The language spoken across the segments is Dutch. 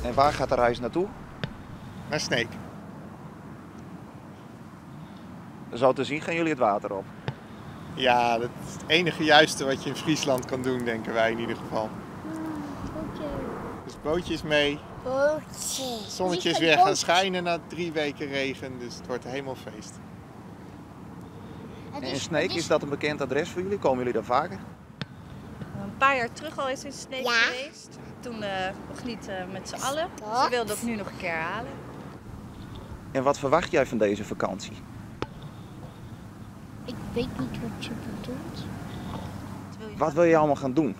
En waar gaat de reis naartoe? Naar Sneek. Zo te zien gaan jullie het water op. Ja, dat is het enige juiste wat je in Friesland kan doen, denken wij in ieder geval. Dus bootjes mee. Het zonnetje is weer gaan schijnen na 3 weken regen, dus het wordt helemaal feest. En in Sneek, is dat een bekend adres voor jullie? Komen jullie daar vaker? Een paar jaar terug al is in Sneek geweest. Toen nog niet met z'n allen. Dus we wilden het nu nog een keer herhalen. En wat verwacht jij van deze vakantie? Ik weet niet wat je bedoelt. Wat wil je allemaal gaan doen?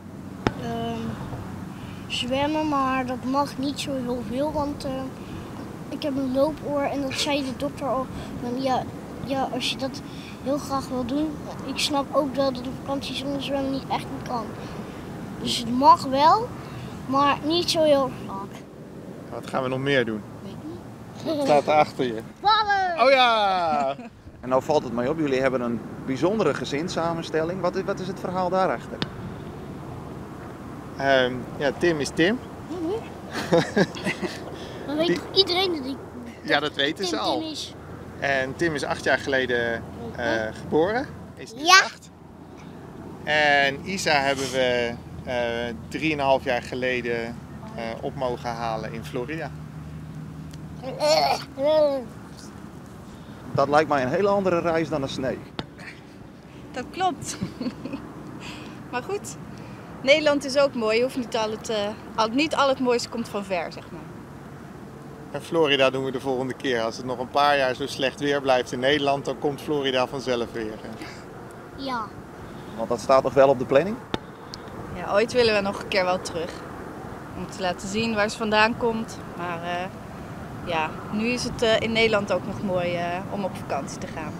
Zwemmen, maar dat mag niet zo heel veel, want ik heb een loopoor en dat zei de dokter al. Ja, als je dat heel graag wil doen, ik snap ook dat de vakantie zonder zwemmen niet echt niet kan. Dus het mag wel, maar niet zo heel vaak. Wat gaan we nog meer doen? Weet niet. Wat staat er achter je? Ballen! Oh ja! En nou valt het mij op, jullie hebben een bijzondere gezinssamenstelling. Wat is het verhaal daarachter? Ja, Tim is Tim. Dan weet toch iedereen dat ik Ja, dat weten ze al. Tim is. En Tim is 8 jaar geleden geboren. Is nu Ja. 8. En Isa hebben we 3,5 jaar geleden op mogen halen in Florida. Dat lijkt mij een hele andere reis dan een Sneek. Dat klopt. Maar goed, Nederland is ook mooi. Je hoeft niet al het mooiste komt van ver, zeg maar. En Florida doen we de volgende keer. Als het nog een paar jaar zo slecht weer blijft in Nederland, dan komt Florida vanzelf weer. Ja. Want dat staat nog wel op de planning. Ja, ooit willen we nog een keer wel terug. Om te laten zien waar ze vandaan komt. Maar ja, nu is het in Nederland ook nog mooi om op vakantie te gaan.